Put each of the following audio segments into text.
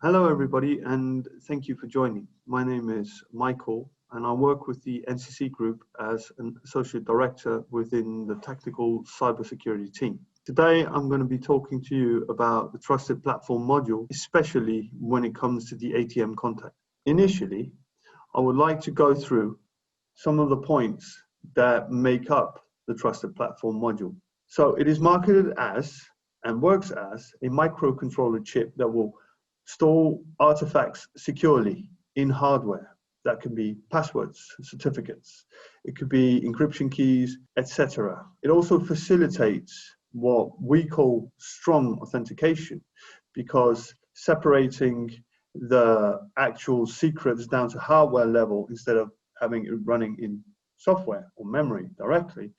Hello, everybody, and thank you for joining. My name is Michael, and I work with the NCC Group as an Associate Director within the Technical Cybersecurity team. Today, I'm going to be talking to you about the Trusted Platform module, especially when it comes to the ATM contact. Initially, I would like to go through some of the points that make up the Trusted Platform module. So it is marketed as and works as a microcontroller chip that will store artifacts securely in hardware. That could be passwords, certificates, it could be encryption keys, etc. It also facilitates what we call strong authentication, because separating the actual secrets down to hardware level instead of having it running in software or memory directly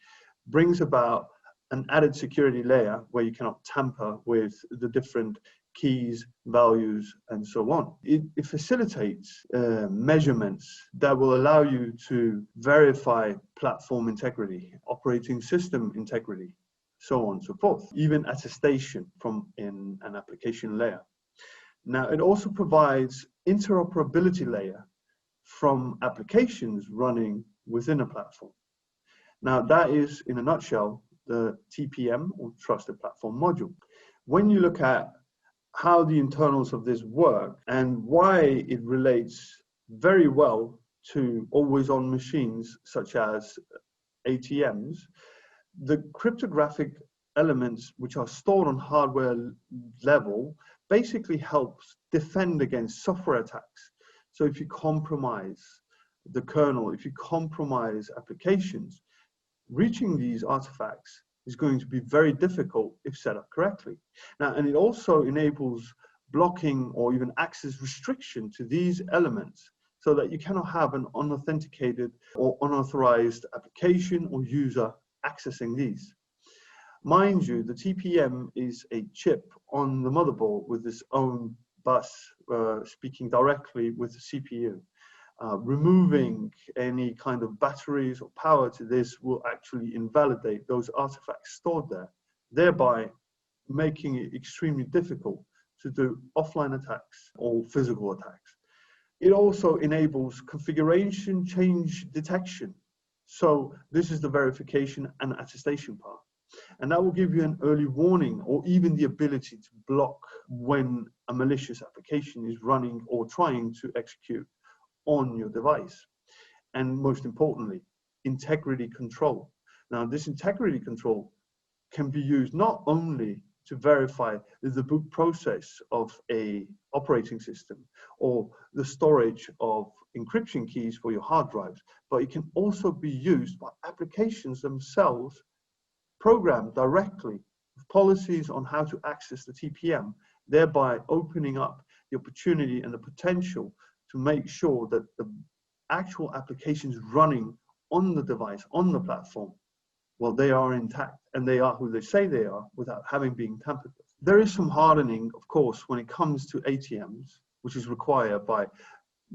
brings about an added security layer where you cannot tamper with the different keys, values, and so on. It facilitates measurements that will allow you to verify platform integrity, operating system integrity, so on and so forth, even attestation from in an application layer. Now, it also provides interoperability layer from applications running within a platform. Now, that is, in a nutshell, the TPM, or Trusted Platform module. When you look at how the internals of this work and why it relates very well to always-on machines such as ATMs, the cryptographic elements which are stored on hardware level basically helps defend against software attacks. So if you compromise the kernel, if you compromise applications, reaching these artifacts is going to be very difficult if set up correctly. Now, and it also enables blocking or even access restriction to these elements so that you cannot have an unauthenticated or unauthorized application or user accessing these. Mind you, the TPM is a chip on the motherboard with its own bus speaking directly with the CPU. Removing any kind of batteries or power to this will actually invalidate those artifacts stored there, thereby making it extremely difficult to do offline attacks or physical attacks. It also enables configuration change detection. So this is the verification and attestation part. And that will give you an early warning or even the ability to block when a malicious application is running or trying to execute on your device. And most importantly, integrity control. Now, this integrity control can be used not only to verify the boot process of a operating system or the storage of encryption keys for your hard drives, but it can also be used by applications themselves programmed directly with policies on how to access the TPM, thereby opening up the opportunity and the potential to make sure that the actual applications running on the device, on the platform, well, they are intact and they are who they say they are without having been tampered with. There is some hardening, of course, when it comes to ATMs, which is required by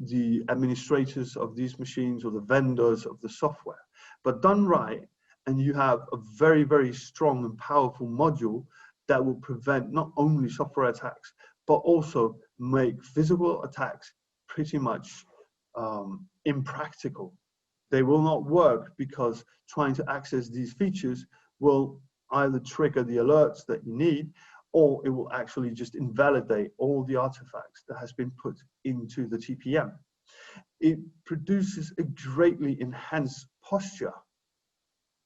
the administrators of these machines or the vendors of the software. But done right, and you have a very, very strong and powerful module that will prevent not only software attacks, but also make physical attacks pretty much impractical. They will not work because trying to access these features will either trigger the alerts that you need, or it will actually just invalidate all the artifacts that has been put into the TPM. It produces a greatly enhanced posture,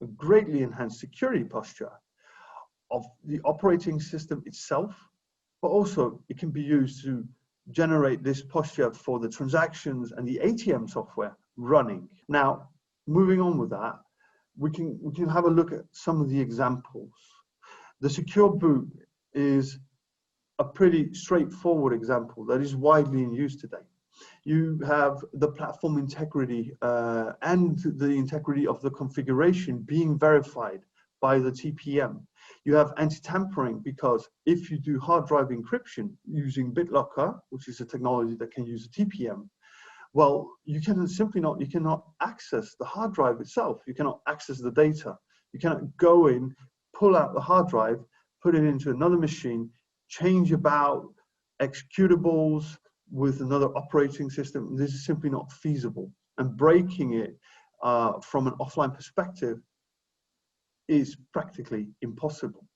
a greatly enhanced security posture of the operating system itself, but also it can be used to generate this posture for the transactions and the ATM software running. Now, moving on with that, we can have a look at some of the examples. The secure boot is a pretty straightforward example that is widely in use today. You have the platform integrity and the integrity of the configuration being verified by the TPM. You have anti-tampering, because if you do hard drive encryption using BitLocker, which is a technology that can use a TPM, well, you cannot access the hard drive itself. You cannot access the data. You cannot go in, pull out the hard drive, put it into another machine, change about executables with another operating system. This is simply not feasible. And breaking it from an offline perspective is practically impossible.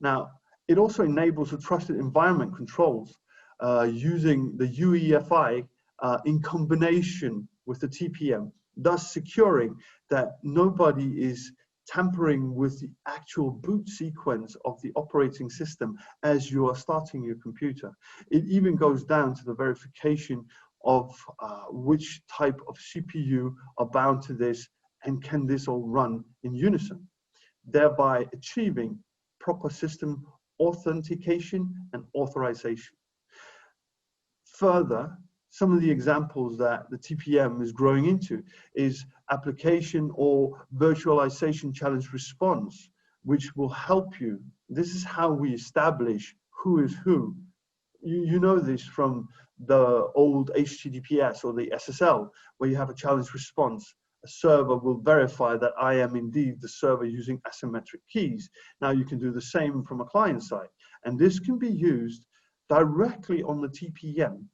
Now, it also enables a trusted environment controls using the UEFI in combination with the TPM, thus securing that nobody is tampering with the actual boot sequence of the operating system as you are starting your computer. It even goes down to the verification of which type of CPU are bound to this and can this all run in unison, thereby achieving proper system authentication and authorization. Further, some of the examples that the TPM is growing into is application or virtualization challenge response, which will help you. This is how we establish who is who. You know this from the old HTTPS or the SSL, where you have a challenge response. A server will verify that I am indeed the server using asymmetric keys. Now you can do the same from a client side, and this can be used directly on the TPM,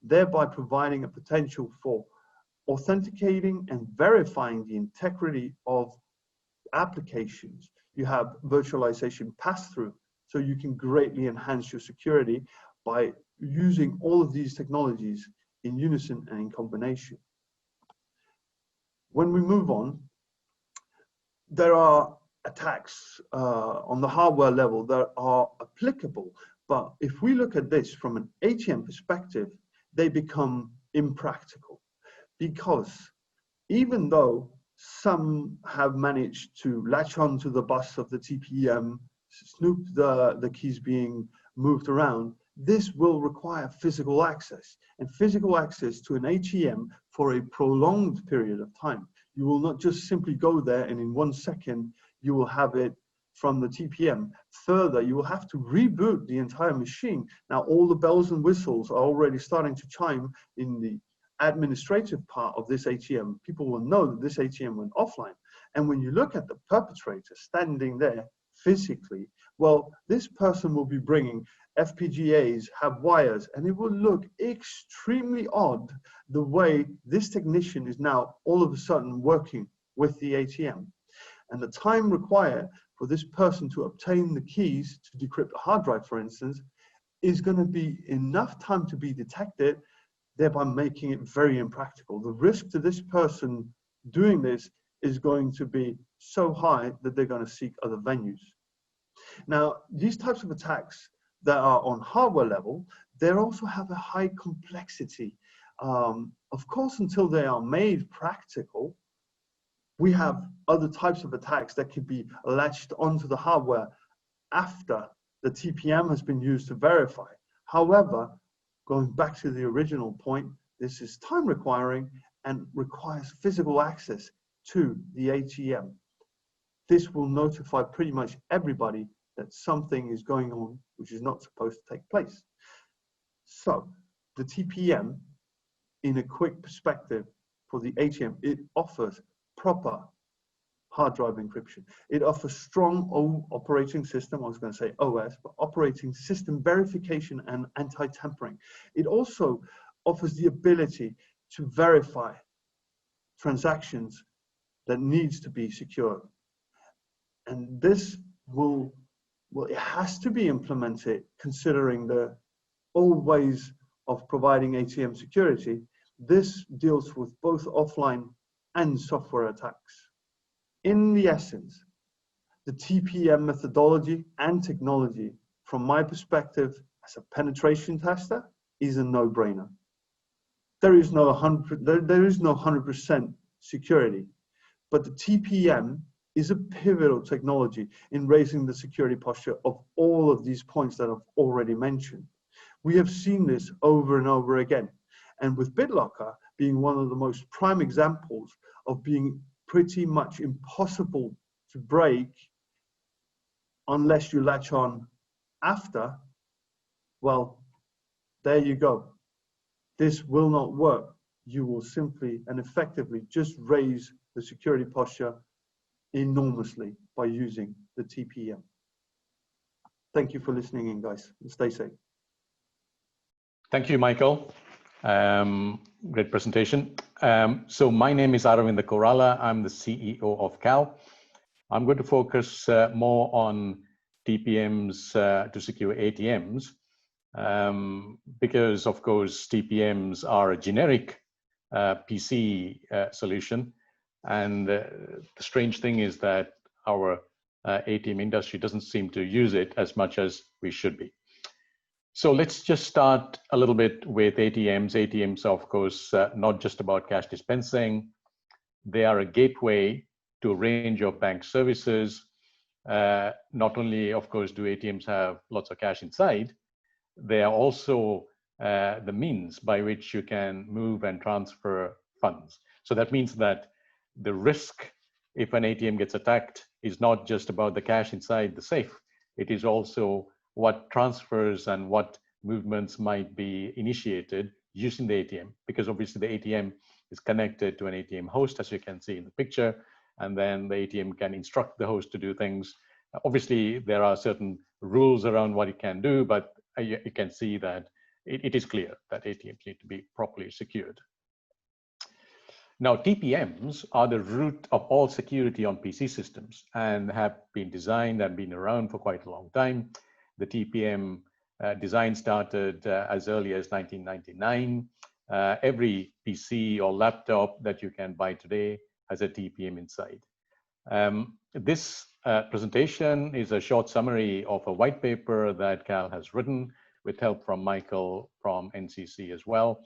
thereby providing a potential for authenticating and verifying the integrity of applications. You have virtualization pass-through, so you can greatly enhance your security by using all of these technologies in unison and in combination. When we move on, there are attacks on the hardware level that are applicable, but if we look at this from an ATM perspective, they become impractical, because even though some have managed to latch onto the bus of the TPM, snoop the keys being moved around, this will require physical access, and physical access to an ATM for a prolonged period of time. You will not just simply go there and in 1 second you will have it from the TPM. Further, you will have to reboot the entire machine. Now all the bells and whistles are already starting to chime in the administrative part of this ATM. People will know that this ATM went offline. And when you look at the perpetrator standing there physically, well, this person will be bringing FPGAs, have wires, and it will look extremely odd the way this technician is now all of a sudden working with the ATM. And the time required for this person to obtain the keys to decrypt a hard drive, for instance, is going to be enough time to be detected, thereby making it very impractical. The risk to this person doing this is going to be so high that they're going to seek other venues. Now, these types of attacks that are on hardware level, they also have a high complexity. Of course, until they are made practical, we have other types of attacks that could be latched onto the hardware after the TPM has been used to verify. However, going back to the original point, this is time requiring and requires physical access to the ATM. This will notify pretty much everybody that something is going on which is not supposed to take place. So the TPM, in a quick perspective for the ATM, it offers proper hard drive encryption. It offers strong operating system, I was going to say OS, but operating system verification and anti-tampering. It also offers the ability to verify transactions that needs to be secured. And this will, well, it has to be implemented considering the old ways of providing ATM security. This deals with both offline and software attacks. In the essence, the TPM methodology and technology, from my perspective as a penetration tester, is a no-brainer. There is no 100% security, but the TPM is a pivotal technology in raising the security posture of all of these points that I've already mentioned. We have seen this over and over again, and with BitLocker being one of the most prime examples of being pretty much impossible to break unless you latch on after, well, there you go. This will not work. You will simply and effectively just raise the security posture enormously by using the TPM. Thank you for listening in, guys, and stay safe. Thank you, Michael. Great presentation. So my name is Aravinda Korala. I'm the CEO of CAL. I'm going to focus more on TPMs to secure ATMs because, of course, TPMs are a generic PC solution. And the strange thing is that our ATM industry doesn't seem to use it as much as we should be. So let's just start a little bit with ATMs. ATMs are, of course, not just about cash dispensing. They are a gateway to a range of bank services. Not only, of course, do ATMs have lots of cash inside, they are also the means by which you can move and transfer funds. So that means that the risk if an ATM gets attacked is not just about the cash inside the safe. It is also what transfers and what movements might be initiated using the ATM, because obviously the ATM is connected to an ATM host, as you can see in the picture, and then the ATM can instruct the host to do things. Obviously, there are certain rules around what it can do, but you can see that it is clear that ATMs need to be properly secured. Now, TPMs are the root of all security on PC systems and have been designed and been around for quite a long time. The TPM design started as early as 1999. Every PC or laptop that you can buy today has a TPM inside. This presentation is a short summary of a white paper that Cal has written with help from Michael from NCC as well.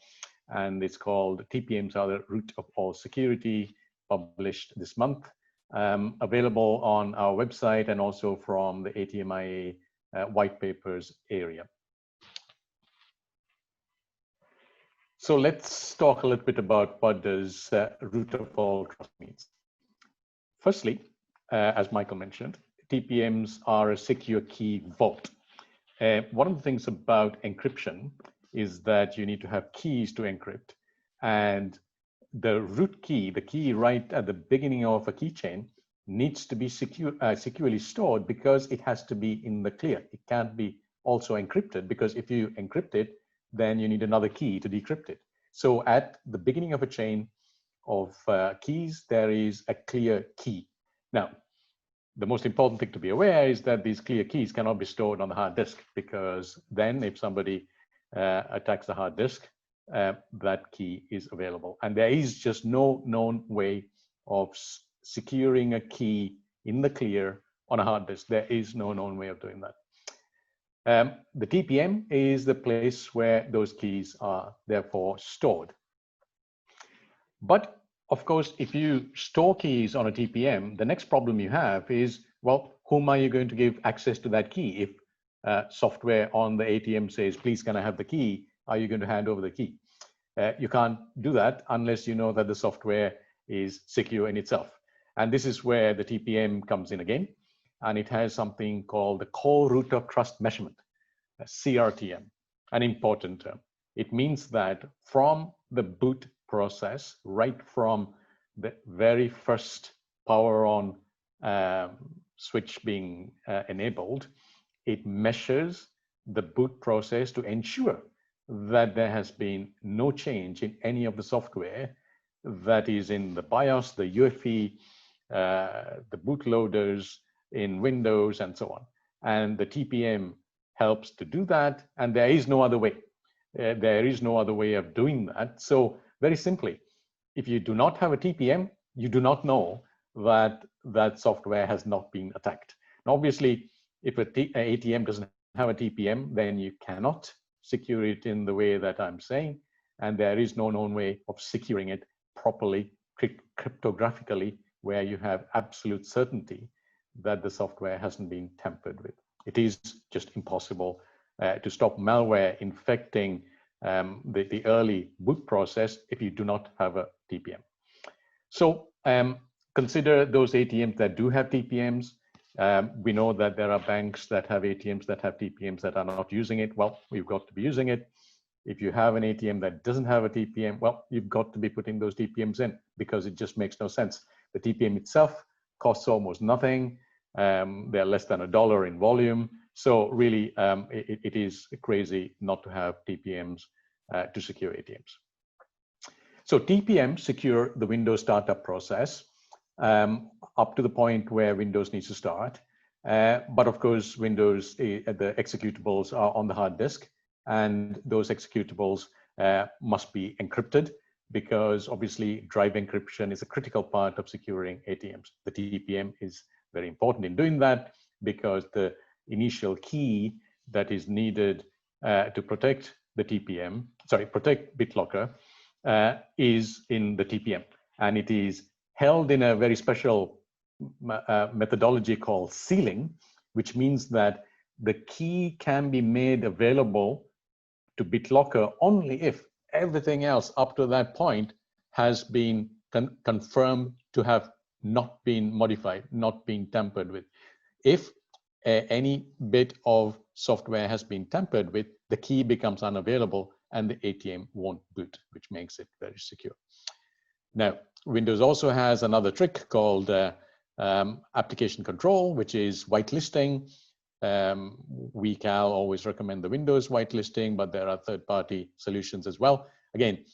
And it's called TPMs are the root of all security, published this month, available on our website and also from the ATMIA white papers area. So let's talk a little bit about what does root of all trust means. Firstly, as Michael mentioned, TPMs are a secure key vault. One of the things about encryption is that you need to have keys to encrypt. And the root key, the key right at the beginning of a keychain, needs to be securely stored because it has to be in the clear. It can't be also encrypted, because if you encrypt it, then you need another key to decrypt it. So at the beginning of a chain of keys, there is a clear key. Now, the most important thing to be aware is that these clear keys cannot be stored on the hard disk, because then if somebody attacks the hard disk, that key is available. And there is just no known way of securing a key in the clear on a hard disk. There is no known way of doing that. The TPM is the place where those keys are therefore stored. But of course, if you store keys on a TPM, the next problem you have is, well, whom are you going to give access to that key? If software on the ATM says, please can I have the key, are you going to hand over the key? You can't do that unless you know that the software is secure in itself. And this is where the TPM comes in again. And it has something called the core root of trust measurement, CRTM, an important term. It means that from the boot process, right from the very first power on switch being enabled, it measures the boot process to ensure that there has been no change in any of the software that is in the BIOS, the UEFI, the bootloaders in Windows, and so on. And the TPM helps to do that, and there is no other way. There is no other way of doing that. So very simply, if you do not have a TPM, you do not know that that software has not been attacked. Now, obviously, if an ATM doesn't have a TPM, then you cannot secure it in the way that I'm saying, and there is no known way of securing it properly, cryptographically, where you have absolute certainty that the software hasn't been tampered with. It is just impossible to stop malware infecting the early boot process if you do not have a TPM. So consider those ATMs that do have TPMs. We know that there are banks that have ATMs that have TPMs that are not using it. Well, we've got to be using it. If you have an ATM that doesn't have a TPM, well, you've got to be putting those TPMs in, because it just makes no sense. The TPM itself costs almost nothing. They're less than $1 in volume. So really, it is crazy not to have TPMs to secure ATMs. So TPMs secure the Windows startup process up to the point where Windows needs to start. But of course, Windows, the executables are on the hard disk, and those executables must be encrypted, because obviously drive encryption is a critical part of securing ATMs. The TPM is very important in doing that, because the initial key that is needed to protect the TPM, protect BitLocker, is in the TPM, and it is held in a very special methodology called sealing, which means that the key can be made available to BitLocker only if everything else up to that point has been confirmed to have not been modified, not been tampered with. If any bit of software has been tampered with, the key becomes unavailable and the ATM won't boot, which makes it very secure. Now, Windows also has another trick called application control, which is whitelisting. WeCal always recommend the Windows whitelisting, but there are third-party solutions as well. Again,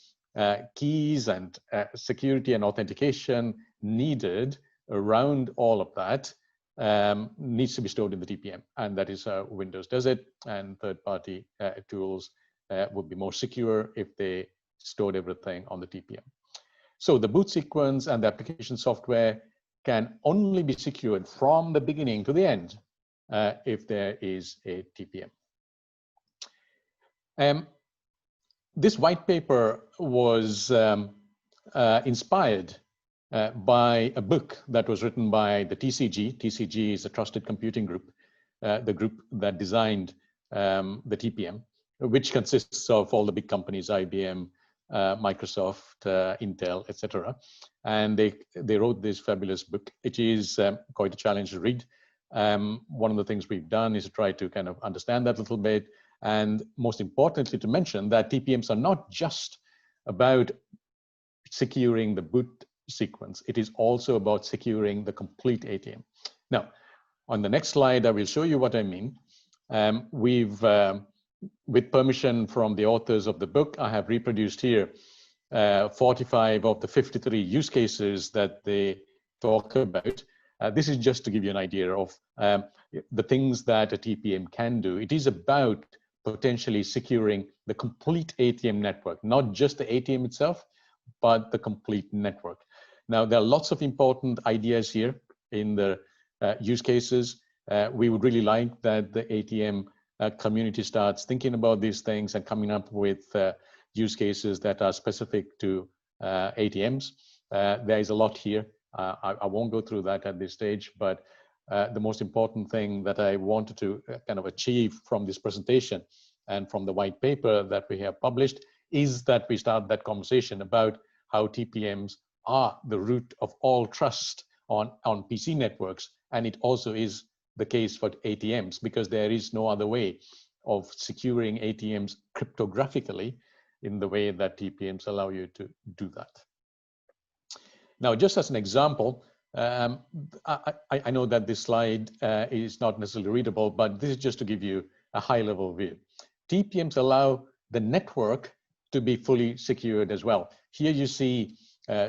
keys and security and authentication needed around all of that needs to be stored in the TPM, and that is how Windows does it. And third-party tools would be more secure if they stored everything on the TPM. So the boot sequence and the application software can only be secured from the beginning to the end if there is a TPM. This white paper was inspired by a book that was written by the TCG. TCG is a trusted computing group, the group that designed the TPM, which consists of all the big companies, IBM, Microsoft, Intel, etc. And they wrote this fabulous book. It is quite a challenge to read. One of the things we've done is to try to kind of understand that a little bit. And most importantly, to mention that TPMs are not just about securing the boot sequence. It is also about securing the complete ATM. Now, on the next slide, I will show you what I mean. With permission from the authors of the book, I have reproduced here 45 of the 53 use cases that they talk about. This is just to give you an idea of the things that a TPM can do. It is about potentially securing the complete ATM network, not just the ATM itself, but the complete network. Now, there are lots of important ideas here in the use cases. We would really like that the ATM community starts thinking about these things and coming up with use cases that are specific to ATMs. There is a lot here. I won't go through that at this stage, but the most important thing that I wanted to kind of achieve from this presentation and from the white paper that we have published is that we start that conversation about how TPMs are the root of all trust on PC networks. And it also is the case for ATMs, because there is no other way of securing ATMs cryptographically in the way that TPMs allow you to do that. Now, just as an example, I know that this slide is not necessarily readable, but this is just to give you a high-level view. TPMs allow the network to be fully secured as well. Here you see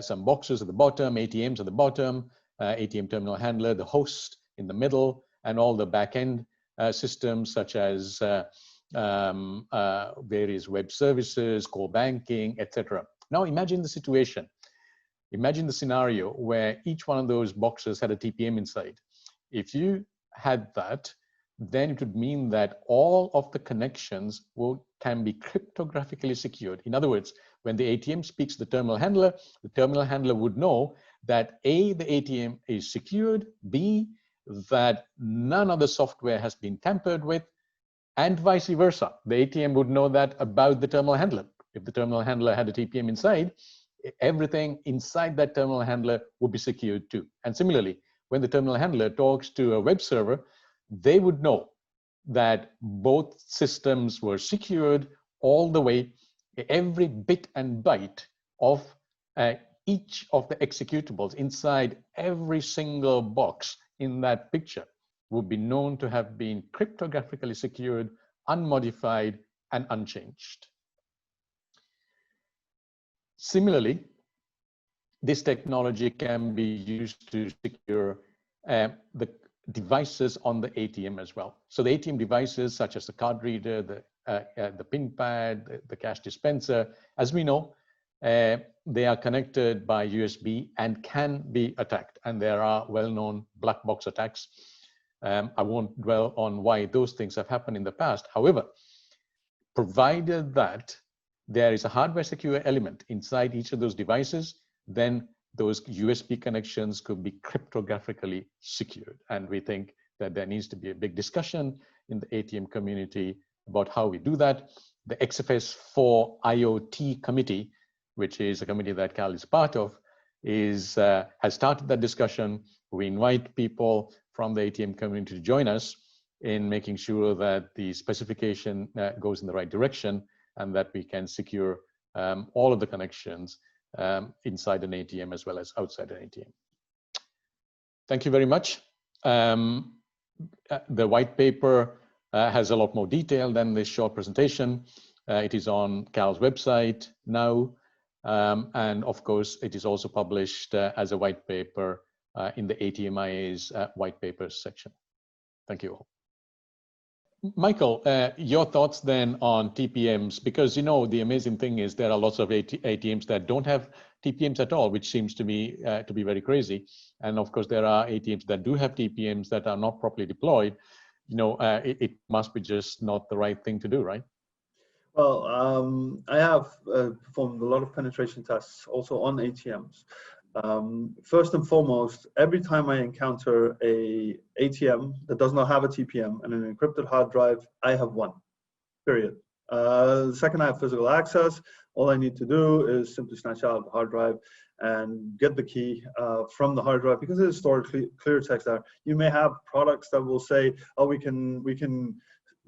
some boxes at the bottom, ATMs at the bottom, ATM terminal handler, the host in the middle, and all the back-end systems such as various web services, core banking, etc. Now imagine the situation. Imagine the scenario where each one of those boxes had a TPM inside. If you had that, then it would mean that all of the connections can be cryptographically secured. In other words, when the ATM speaks to the terminal handler would know that A, the ATM is secured, B, that none of the software has been tampered with, and vice versa. The ATM would know that about the terminal handler. If the terminal handler had a TPM inside, everything inside that terminal handler would be secured too. And similarly, when the terminal handler talks to a web server, they would know that both systems were secured all the way, every bit and byte of each of the executables inside every single box in that picture would be known to have been cryptographically secured, unmodified, and unchanged. Similarly, this technology can be used to secure the devices on the ATM as well. So the ATM devices such as the card reader, the PIN pad, the cash dispenser, as we know, they are connected by USB and can be attacked. And there are well-known black box attacks. I won't dwell on why those things have happened in the past. However, provided that there is a hardware secure element inside each of those devices, then those USB connections could be cryptographically secured. And we think that there needs to be a big discussion in the ATM community about how we do that. The XFS for IoT committee, which is a committee that Cal is part of, has started that discussion. We invite people from the ATM community to join us in making sure that the specification goes in the right direction and that we can secure all of the connections inside an ATM as well as outside an ATM. Thank you very much. The white paper has a lot more detail than this short presentation. It is on Cal's website now. And of course, it is also published as a white paper in the ATMIA's white papers section. Thank you all. Michael, your thoughts then on TPMs, because you know the amazing thing is there are lots of ATMs that don't have TPMs at all, which seems to be very crazy. And of course, there are ATMs that do have TPMs that are not properly deployed. You know, it must be just not the right thing to do, right? Well, I have performed a lot of penetration tests also on ATMs. First and foremost, every time I encounter a ATM that does not have a TPM and an encrypted hard drive, I have won, period. The second I have physical access, all I need to do is simply snatch out the hard drive and get the key from the hard drive, because it is stored clear text there. You may have products that will say, oh, we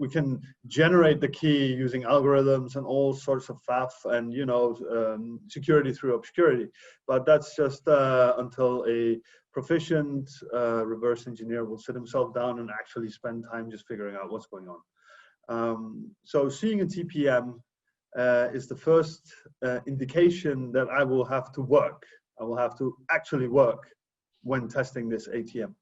can generate the key using algorithms and all sorts of faff and, you know, security through obscurity. But that's just until a proficient reverse engineer will sit himself down and actually spend time just figuring out what's going on. So seeing a TPM is the first indication that I will have to work. I will have to actually work when testing this ATM.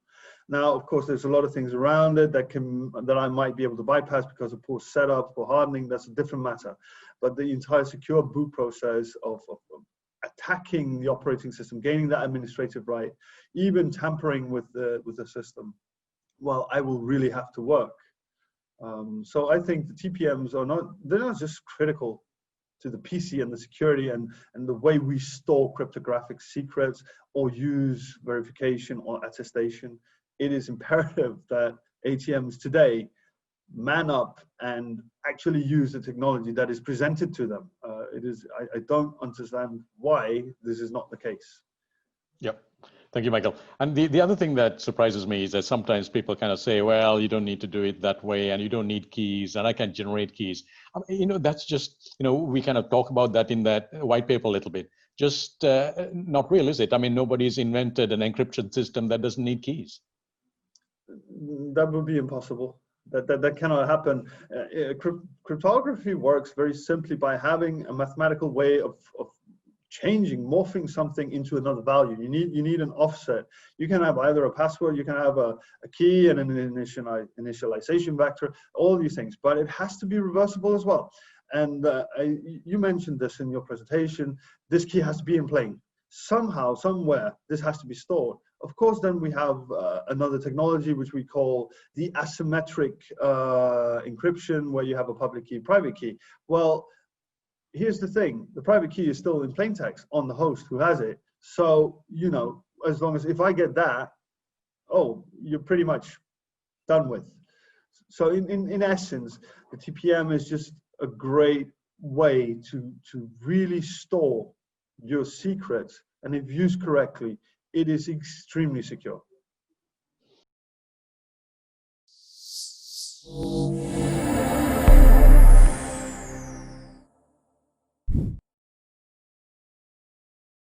Now, of course, there's a lot of things around it that I might be able to bypass because of poor setup, poor hardening. That's a different matter. But the entire secure boot process of attacking the operating system, gaining that administrative right, even tampering with the system, well, I will really have to work. So I think the TPMs they're not just critical to the PC and the security and the way we store cryptographic secrets or use verification or attestation. It is imperative that ATMs today man up and actually use the technology that is presented to them. I don't understand why this is not the case. Yep. Thank you, Michael. And the other thing that surprises me is that sometimes people kind of say, well, you don't need to do it that way and you don't need keys and I can generate keys. You know, that's just, you know, we kind of talk about that in that white paper a little bit. Just not real, is it? I mean, nobody's invented an encryption system that doesn't need keys. That would be impossible. That cannot happen. Cryptography works very simply by having a mathematical way of morphing something into another value. You need an offset. You can have either a password, you can have a key and an initialization vector, all these things, but it has to be reversible as well. And you mentioned this in your presentation. This key has to be in plain. Somehow, somewhere, this has to be stored. Of course, then we have another technology which we call the asymmetric encryption, where you have a public key, private key. Well, here's the thing: the private key is still in plain text on the host who has it. So, you know, as long as if I get that, oh, you're pretty much done with. So in essence, the TPM is just a great way to really store your secrets, and if used correctly, it is extremely secure.